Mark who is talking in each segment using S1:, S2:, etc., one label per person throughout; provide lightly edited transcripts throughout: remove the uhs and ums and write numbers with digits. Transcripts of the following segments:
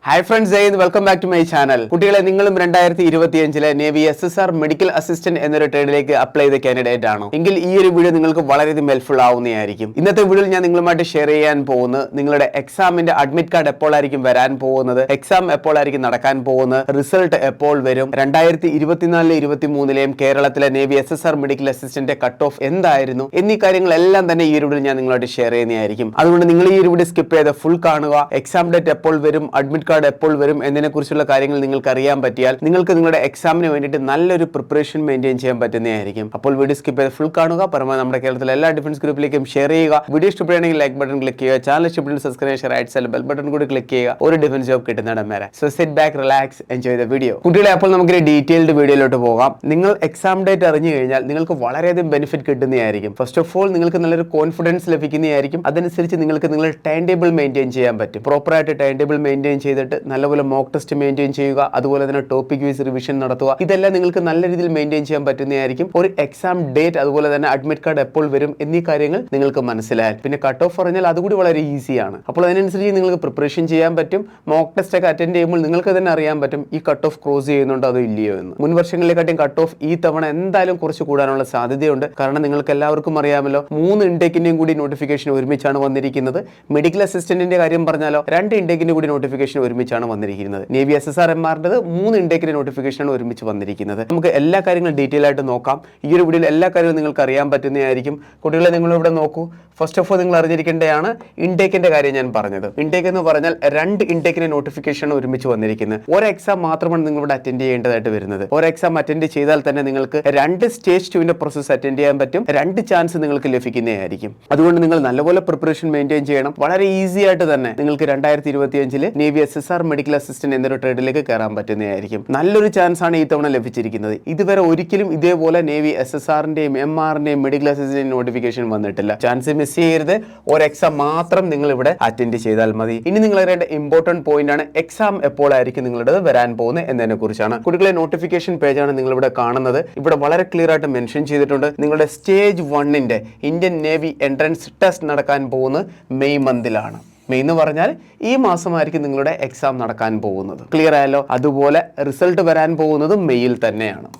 S1: Hi friends, welcome back to my channel. കുട്ടികളെ നിങ്ങളും 2025 navy SSR medical assistant എന്നൊരു ട്രേഡിലേക്ക് apply ചെയ്ത കാൻഡിഡേറ്റ് ആണോ എങ്കിൽ ഈ ഒരു വീഡിയോ നിങ്ങൾക്ക് വളരെയധികം ഹെൽപ്ഫുൾ ആവുന്നതായിരിക്കും. ഇന്നത്തെ വീഡിയോയിൽ ഞാൻ നിങ്ങളുമായിട്ട് ഷെയർ ചെയ്യാൻ പോകുന്നത് നിങ്ങളുടെ എക്സാമിന്റെ അഡ്മിറ്റ് കാർഡ് എപ്പോഴായിരിക്കും വരാൻ പോകുന്നത്, എക്സാം എപ്പോഴായിരിക്കും നടക്കാൻ പോകുന്നത്, റിസൾട്ട് എപ്പോൾ വരും, 2024-23 കേരളത്തിലെ navy SSR medical assistant cut off എന്തായിരുന്നു എന്നീ കാര്യങ്ങളെല്ലാം തന്നെ ഈ ഒരു വീഡിയോയിൽ ഞാൻ നിങ്ങളോട് ഷെയർ ചെയ്യുന്നതായിരിക്കും. അതുകൊണ്ട് നിങ്ങൾ ഈ ഒരു വീഡിയോ സ്കിപ്പ് ചെയ്ത് ഫുൾ കാണുക. എക്സാം ഡേറ്റ് എപ്പോൾ വരും, അഡ്മിറ്റ് കാർഡ് എപ്പോൾ വരും എന്നതിനെ കുറിച്ചുള്ള കാര്യങ്ങൾ നിങ്ങൾക്ക് അറിയാൻ പറ്റിയാൽ നിങ്ങൾക്ക് നിങ്ങളുടെ എക്സാമിന് വേണ്ടിയിട്ട് നല്ലൊരു പ്രിപ്പറേഷൻ മെയിൻറ്റെയിൻ ചെയ്യാൻ പറ്റുന്നതായിരിക്കും. അപ്പോൾ വീഡിയോ സ്കിപ്പ് ചെയ്ത് ഫുൾ കാണുക. പരമാവധി നമ്മുടെ കേരളത്തിലെ എല്ലാ ഡിഫൻസ് ഗ്രൂപ്പിലേക്കും ഷെയർ ചെയ്യുക. വീഡിയോ ഇഷ്ടപ്പെടുകയാണെങ്കിൽ ലൈക്ക് ബട്ടൺ ക്ലിക്ക് ചെയ്യുക. ചാനൽ ഇഷ്ടപ്പെടുന്ന സബ്സ്ക്രൈബ് ചെയ്യുക. റൈറ്റ് സൈഡിൽ ബെൽ ബട്ടൺ കൂടി ക്ലിക്ക് ചെയ്യുക. ഒരു ഡിഫൻസ് ജോബ് കിട്ടുന്നിടം വരെ. So sit back, relax, enjoy the video. കുട്ടികളെ, അപ്പോൾ നമുക്ക് ഡീറ്റെയിൽഡ് വീഡിയോയിലോട്ട് പോകാം. നിങ്ങൾ എക്സാം ഡേറ്റ് അറിഞ്ഞു കഴിഞ്ഞാൽ നിങ്ങൾക്ക് വളരെയധികം ബെനിഫിറ്റ് കിട്ടുന്നതായിരിക്കും. ഫസ്റ്റ് ഓഫ് ഓൾ നിങ്ങൾക്ക് നല്ലൊരു കോൺഫിഡൻസ് ലഭിക്കുന്നതായിരിക്കും. അതനുസരിച്ച് നിങ്ങൾക്ക് നിങ്ങളുടെ ടൈം ടേബിൾ മെയിൻറ്റെയിൻ ചെയ്യാൻ പറ്റും. പ്രോപ്പറായിട്ട് ടൈം ടേബിൾ മെയിൻറ്റെയിൻ ചെയ്തിട്ട് നല്ലപോലെ മോക്ക് ടെസ്റ്റ് മെയിൻറ്റെയിൻ ചെയ്യുക. അതുപോലെ തന്നെ ടോപ്പിക് വൈസ് റിവിഷൻ നടത്തുക. ഇതെല്ലാം നിങ്ങൾക്ക് നല്ല രീതിയിൽ മെയിൻറ്റെയിൻ ചെയ്യാൻ പറ്റുന്നതായിരിക്കും. ഒരു എക്സാം ഡേറ്റ്, അതുപോലെ തന്നെ അഡ്മിറ്റ് കാർഡ് എപ്പോൾ വരും എന്നീ കാര്യങ്ങൾ നിങ്ങൾക്ക് മനസ്സിലായാൽ പിന്നെ കട്ട് ഓഫ് പറഞ്ഞാൽ അതുകൂടി വളരെ ഈസിയാണ്. അപ്പോൾ അതിനനുസരിച്ച് നിങ്ങൾക്ക് പ്രിപ്പറേഷൻ ചെയ്യാൻ പറ്റും. മോക്ക് ടെസ്റ്റ് ഒക്കെ അറ്റൻഡ് ചെയ്യുമ്പോൾ നിങ്ങൾക്ക് തന്നെ അറിയാൻ പറ്റും ഈ കട്ട് ഓഫ് ക്രോസ് ചെയ്യുന്നുണ്ടോ അതോ ഇല്ലയോ എന്ന്. മുൻ വർഷങ്ങളിലെക്കാട്ടും കട്ട് ഓഫ് ഈ തവണ എന്തായാലും കുറച്ച് കൂടാനുള്ള സാധ്യതയുണ്ട്. കാരണം നിങ്ങൾക്ക് എല്ലാവർക്കും അറിയാമല്ലോ, 3 ഇൻടേക്കിന്റെയും കൂടി നോട്ടിഫിക്കേഷൻ ഒരുമിച്ചാണ് വന്നിരിക്കുന്നത്. മെഡിക്കൽ അസിസ്റ്റന്റിന്റെ കാര്യം പറഞ്ഞാലോ 2 ഇൻടേക്കിന്റെ കൂടി നോട്ടിഫിക്കേഷൻ ഒരുമിച്ചാണ് വന്നിരിക്കുന്നത്. നേവി SSR MRന്റേത് 3 ഇൻടേക്കിന്റെ നോട്ടിഫിക്കേഷനാണ് ഒരുമിച്ച് വന്നിരിക്കുന്നത്. നമുക്ക് എല്ലാ കാര്യങ്ങളും ഡീറ്റെയിൽ ആയിട്ട് നോക്കാം. ഈ ഒരു വീഡിയോയിൽ എല്ലാ കാര്യങ്ങളും നിങ്ങൾക്ക് അറിയാൻ പറ്റുന്നതായിരിക്കും. കുട്ടികളെ, നിങ്ങൾ ഇവിടെ നോക്കൂ. ഫസ്റ്റ് ഓഫ് ഓൾ നിങ്ങൾ അറിഞ്ഞിരിക്കേണ്ടതാണ് ഇൻടേക്കിന്റെ കാര്യം ഞാൻ പറഞ്ഞത്. ഇൻടേക്ക് എന്ന് പറഞ്ഞാൽ 2 ഇൻടേക്കിന്റെ നോട്ടിഫിക്കേഷൻ ഒരുമിച്ച് വന്നിരിക്കുന്നത്. ഒരു എക്സാം മാത്രമാണ് നിങ്ങൾ ഇവിടെ അറ്റൻഡ് ചെയ്യേണ്ടതായിട്ട് വരുന്നത്. ഒരു എക്സാം അറ്റൻഡ് ചെയ്താൽ തന്നെ നിങ്ങൾക്ക് 2 സ്റ്റേജ് 2ന്റെ പ്രോസസ് അറ്റൻഡ് ചെയ്യാൻ പറ്റും. 2 ചാൻസ് നിങ്ങൾക്ക് ലഭിക്കുന്നതായിരിക്കും. അതുകൊണ്ട് നിങ്ങൾ നല്ലപോലെ പ്രിപ്പറേഷൻ മെയിൻറ്റെയിൻ ചെയ്യണം. വളരെ ഈസി ആയിട്ട് തന്നെ നിങ്ങൾക്ക് 2025 നേവി SSR മെഡിക്കൽ അസിസ്റ്റന്റ് എന്നൊരു ട്രേഡിലേക്ക് കയറാൻ പറ്റുന്നതായിരിക്കും. നല്ലൊരു ചാൻസ് ആണ് ഈ തവണ ലഭിച്ചിരിക്കുന്നത്. ഇതുവരെ ഒരിക്കലും ഇതേപോലെ നേവി SSRന്റെയും MRന്റെയും മെഡിക്കൽ അസിസ്റ്റന്റ് നോട്ടിഫിക്കേഷൻ വന്നിട്ടില്ല. ചാൻസ് മിസ് ചെയ്യരുത്. ഒരു എക്സാം മാത്രം നിങ്ങൾ ഇവിടെ അറ്റൻഡ് ചെയ്താൽ മതി. ഇനി നിങ്ങൾ അറിയേണ്ട ഇമ്പോർട്ടന്റ് പോയിന്റ് ആണ് എക്സാം എപ്പോഴായിരിക്കും നിങ്ങളുടെ വരാൻ പോകുന്നത് എന്നതിനെ കുറിച്ചാണ്. കുട്ടികളെ, നോട്ടിഫിക്കേഷൻ പേജാണ് നിങ്ങൾ ഇവിടെ കാണുന്നത്. ഇവിടെ വളരെ ക്ലിയർ ആയിട്ട് മെൻഷൻ ചെയ്തിട്ടുണ്ട് നിങ്ങളുടെ സ്റ്റേജ് 1ന്റെ ഇന്ത്യൻ നേവി എൻട്രൻസ് ടെസ്റ്റ് നടക്കാൻ പോകുന്നത് മെയ് മന്തിലാണ്. മെയ് എന്ന് പറഞ്ഞാൽ ഈ മാസമായിരിക്കും നിങ്ങളുടെ എക്സാം നടക്കാൻ പോകുന്നത്. ക്ലിയർ ആയല്ലോ? അതുപോലെ റിസൾട്ട് വരാൻ പോകുന്നത് മെയ്യിൽ തന്നെയാണ്.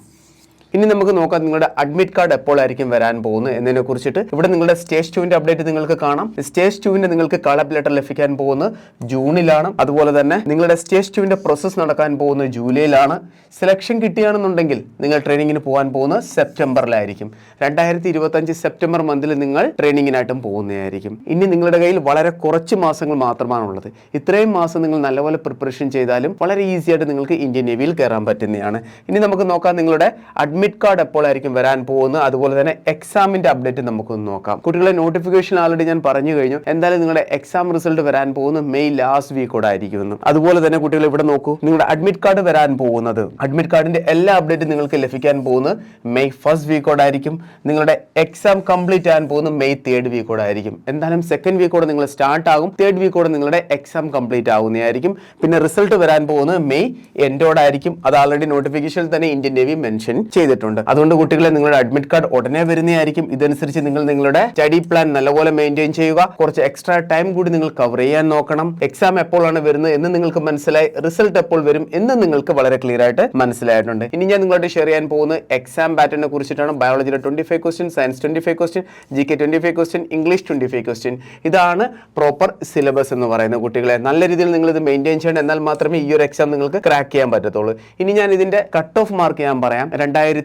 S1: ഇനി നമുക്ക് നോക്കാം നിങ്ങളുടെ അഡ്മിറ്റ് കാർഡ് എപ്പോഴായിരിക്കും വരാൻ പോകുന്നത് എന്നതിനെ കുറിച്ചിട്ട്. ഇവിടെ നിങ്ങളുടെ സ്റ്റേജ് 2ന്റെ അപ്ഡേറ്റ് നിങ്ങൾക്ക് കാണാം. സ്റ്റേജ് 2ന്റെ നിങ്ങൾക്ക് കാൾ അപ്പ് ലെറ്റർ ലഭിക്കാൻ പോകുന്നത് ജൂണിലാണ്. അതുപോലെ തന്നെ നിങ്ങളുടെ സ്റ്റേജ് 2ന്റെ പ്രോസസ് നടക്കാൻ പോകുന്നത് ജൂലൈയിലാണ്. സെലക്ഷൻ കിട്ടുകയാണെന്നുണ്ടെങ്കിൽ നിങ്ങൾ ട്രെയിനിങ്ങിന് പോകാൻ പോകുന്നത് സെപ്റ്റംബറിലായിരിക്കും. 2025 സെപ്റ്റംബർ മന്തിൽ നിങ്ങൾ ട്രെയിനിങ്ങിനായിട്ടും പോകുന്നതായിരിക്കും. ഇനി നിങ്ങളുടെ കയ്യിൽ വളരെ കുറച്ച് മാസങ്ങൾ മാത്രമാണുള്ളത്. ഇത്രയും മാസം നിങ്ങൾ നല്ലപോലെ പ്രിപ്പറേഷൻ ചെയ്താലും വളരെ ഈസി ആയിട്ട് നിങ്ങൾക്ക് ഇന്ത്യൻ നേവിയിൽ കയറാൻ പറ്റുന്നതാണ്. ഇനി നമുക്ക് നോക്കാം നിങ്ങളുടെ അഡ്മിറ്റ് കാർഡ് എപ്പോഴായിരിക്കും വരാൻ പോകുന്നത്. അതുപോലെ തന്നെ എക്സാമിന്റെ അപ്ഡേറ്റ് നമുക്കൊന്ന് നോക്കാം. കുട്ടികളെ, നോട്ടിഫിക്കേഷൻ ആൾറെഡി ഞാൻ പറഞ്ഞു കഴിഞ്ഞു. എന്തായാലും നിങ്ങളുടെ എക്സാം റിസൾട്ട് വരാൻ പോകുന്നത് മെയ് ലാസ്റ്റ് വീക്കോടെ ആയിരിക്കും. അതുപോലെ തന്നെ കുട്ടികൾ ഇവിടെ നോക്കൂ, നിങ്ങളുടെ അഡ്മിറ്റ് കാർഡ് വരാൻ പോകുന്നത്, അഡ്മിറ്റ് കാർഡിന്റെ എല്ലാ അപ്ഡേറ്റും നിങ്ങൾക്ക് ലഭിക്കാൻ പോകുന്നത് മെയ് 1st വീക്കോടായിരിക്കും. നിങ്ങളുടെ എക്സാം കംപ്ലീറ്റ് ആകാൻ പോകുന്നത് മെയ് 3rd വീക്കോടായിരിക്കും. എന്തായാലും 2nd വീക്കോടെ നിങ്ങൾ സ്റ്റാർട്ട് ആകും. 3rd വീക്കോടെ നിങ്ങളുടെ എക്സാം കംപ്ലീറ്റ് ആവുന്നതായിരിക്കും. പിന്നെ റിസൾട്ട് വരാൻ പോകുന്നത് മെയ് എൻഡോടായിരിക്കും. അത് ആൾറെഡി നോട്ടിഫിക്കേഷനിൽ തന്നെ ഇന്ത്യൻ നേവി മെൻഷൻ ചെയ്തിട്ടുണ്ട്. അതുകൊണ്ട് കുട്ടികളെ, നിങ്ങളുടെ അഡ്മിറ്റ് കാർഡ് ഉടനെ വരുന്നതായിരിക്കും. ഇതനുസരിച്ച് നിങ്ങൾ നിങ്ങളുടെ സ്റ്റഡി പ്ലാൻ നല്ലപോലെ മെയിൻറ്റെയിൻ ചെയ്യുക. കുറച്ച് എക്സ്ട്രാ ടൈം കൂടി നിങ്ങൾ കവർ ചെയ്യാൻ നോക്കണം. എക്സാം എപ്പോഴാണ് വരുന്നത് എന്ന് നിങ്ങൾക്ക് മനസ്സിലായി. റിസൾട്ട് എപ്പോൾ വരും എന്ന് നിങ്ങൾക്ക് വളരെ ക്ലിയർ ആയിട്ട് മനസ്സിലായിട്ടുണ്ട്. ഇനി ഞാൻ നിങ്ങളോട് ഷെയർ ചെയ്യാൻ പോകുന്നത് എക്സാം പാറ്റേണിനെ കുറിച്ചിട്ടാണ്. ബയോളജിയുടെ 25 question, science 25 question, GK 25 question, English 25 question. ഇതാണ് പ്രോപ്പർ സിലബസ് എന്ന് പറയുന്നത്. കുട്ടികളെ, നല്ല രീതിയിൽ നിങ്ങൾ ഇത് മെയിൻറ്റെയിൻ ചെയ്യണം. എന്നാൽ മാത്രമേ ഈ ഒരു എക്സാം നിങ്ങൾക്ക് ക്രാക്ക് ചെയ്യാൻ പറ്റത്തുള്ളൂ. ഇനി ഞാൻ ഇതിന്റെ കട്ട് ഓഫ് മാർക്ക് ഞാൻ പറയാം. 2023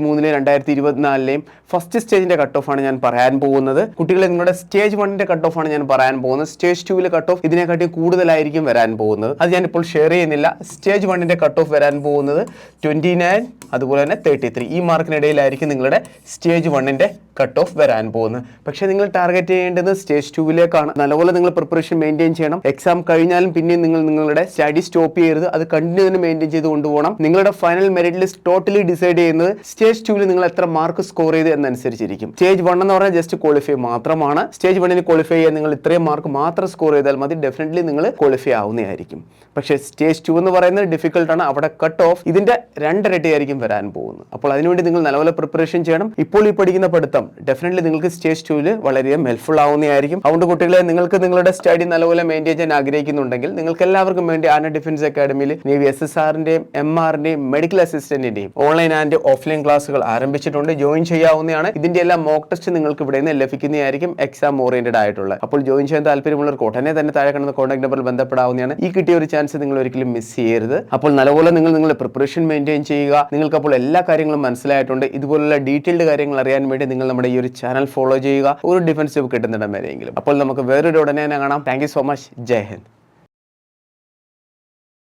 S1: 2024 ഫസ്റ്റ് സ്റ്റേജിന്റെ കട്ട് ഓഫ് ആണ് ഞാൻ പറയാൻ പോകുന്നത്. കുട്ടികളെ, നിങ്ങളുടെ സ്റ്റേജ് 1ന്റെ കട്ട് ഓഫ് ആണ് ഞാൻ പറയാൻ പോകുന്നത്. സ്റ്റേജ് 2 കട്ട് ഓഫ് ഇതിനെക്കാട്ടി കൂടുതലായിരിക്കും വരാൻ പോകുന്നത്. അത് ഞാൻ ഇപ്പോൾ ഷെയർ ചെയ്യുന്നില്ല. സ്റ്റേജ് 1ന്റെ കട്ട് ഓഫ് വരാൻ പോകുന്നത് 29, അതുപോലെ തന്നെ 33. ഈ മാർക്കിനിടയിലായിരിക്കും നിങ്ങളുടെ സ്റ്റേജ് 1ന്റെ കട്ട് ഓഫ് വരാൻ പോകുന്നത്. പക്ഷേ നിങ്ങൾ ടാർഗറ്റ് ചെയ്യേണ്ടത് സ്റ്റേജ് 2ലേക്കാണ്. നല്ലപോലെ നിങ്ങൾ പ്രിപ്പറേഷൻ മെയിൻറ്റെയിൻ ചെയ്യണം. എക്സാം കഴിഞ്ഞാലും പിന്നെയും നിങ്ങൾ നിങ്ങളുടെ സ്റ്റഡി സ്റ്റോപ്പ് ചെയ്യരുത്. അത് കണ്ടിന്യൂ തന്നെ മെയിൻറ്റെയിൻ ചെയ്ത് കൊണ്ടുപോകണം. നിങ്ങളുടെ final merit list totally decide ചെയ്യുന്നത് സ്റ്റേജ് 2 നിങ്ങൾ എത്ര മാർക്ക് സ്കോർ ചെയ്ത് എന്നനുസരിച്ചിരിക്കും. സ്റ്റേജ് 1 എന്ന് പറഞ്ഞാൽ ജസ്റ്റ് ക്വാളിഫൈ മാത്രമാണ്. സ്റ്റേജ് 1ന് ക്വാളിഫൈ ചെയ്യാൻ നിങ്ങൾ ഇത്രയും മാർക്ക് മാത്രം സ്കോർ ചെയ്താൽ മതി. ഡെഫിനറ്റ്ലി നിങ്ങൾ ക്വാളിഫൈ ആവുന്നതായിരിക്കും. പക്ഷേ സ്റ്റേജ് 2 എന്ന് പറയുന്നത് ഡിഫിക്കൽട്ടാണ്. അവിടെ കട്ട് ഓഫ് ഇതിന്റെ 2 ഇരട്ടി ആയിരിക്കും ആയിരിക്കും വരാൻ പോകുന്നത്. അപ്പോൾ അതിനുവേണ്ടി നിങ്ങൾ നല്ലപോലെ പ്രിപ്പറേഷൻ ചെയ്യണം. ഇപ്പോൾ ഈ പഠിക്കുന്ന പഠിത്തം ഡെഫിനറ്റ്ലി നിങ്ങൾക്ക് സ്റ്റേജ് 2 വളരെയധികം ഹെൽപ്ഫുൾ ആവുന്നതായിരിക്കും. അതുകൊണ്ട് കുട്ടികളെ, നിങ്ങൾക്ക് നിങ്ങളുടെ സ്റ്റഡി നല്ലപോലെ മെയിൻറ്റെയിൻ ചെയ്യാൻ ആഗ്രഹിക്കുന്നുണ്ടെങ്കിൽ നിങ്ങൾക്ക് എല്ലാവർക്കും വേണ്ടി ആർമി ഡിഫൻസ് അക്കാഡമിയിൽ നേവി SSRന്റെയും MRന്റെയും മെഡിക്കൽ അസിസ്റ്റന്റിന്റെയും ഓൺലൈൻ ആൻഡ് ഓഫ്ലൈൻ ക്ലാസ്സുകൾ ആരംഭിച്ചിട്ടുണ്ട്. ജോയിൻ ചെയ്യാവുന്നതാണ്. ഇതിന്റെ എല്ലാം മോക്ക് ടെസ്റ്റ് നിങ്ങൾക്ക് ഇവിടെ നിന്ന് ലഭിക്കുന്നതായിരിക്കും, എക്സാം ഓറിയന്റഡ് ആയിട്ടുള്ള. അപ്പോൾ ജോയിൻ ചെയ്യാൻ താല്പര്യമുള്ളവർക്ക് ഉടനെ തന്നെ താഴെ കാണുന്ന കോൺടാക്ട് നമ്പറിൽ ബന്ധപ്പെടാവുന്നതാണ്. ഈ കിട്ടിയ ഒരു ചാൻസ് നിങ്ങൾ ഒരിക്കലും മിസ് ചെയ്യരുത്. അപ്പോൾ നല്ലപോലെ നിങ്ങൾ നിങ്ങളുടെ പ്രിപ്പറേഷൻ മെയിൻറ്റെയിൻ ചെയ്യുക. നിങ്ങൾക്ക് അപ്പോൾ എല്ലാ കാര്യങ്ങളും മനസ്സിലായിട്ടുണ്ട്. ഇതുപോലുള്ള ഡീറ്റെയിൽഡ് കാര്യങ്ങൾ അറിയാൻ വേണ്ടി നിങ്ങൾ നമ്മുടെ ഈ ഒരു ചാനൽ ഫോളോ ചെയ്യുക. ഒരു ഡിഫൻസ് കിട്ടുന്നിടം വരെയെങ്കിലും. അപ്പോൾ നമുക്ക് വേറൊരു ഉടനെ കാണാം. Thank you so much. ജയ് ഹിന്ദ്.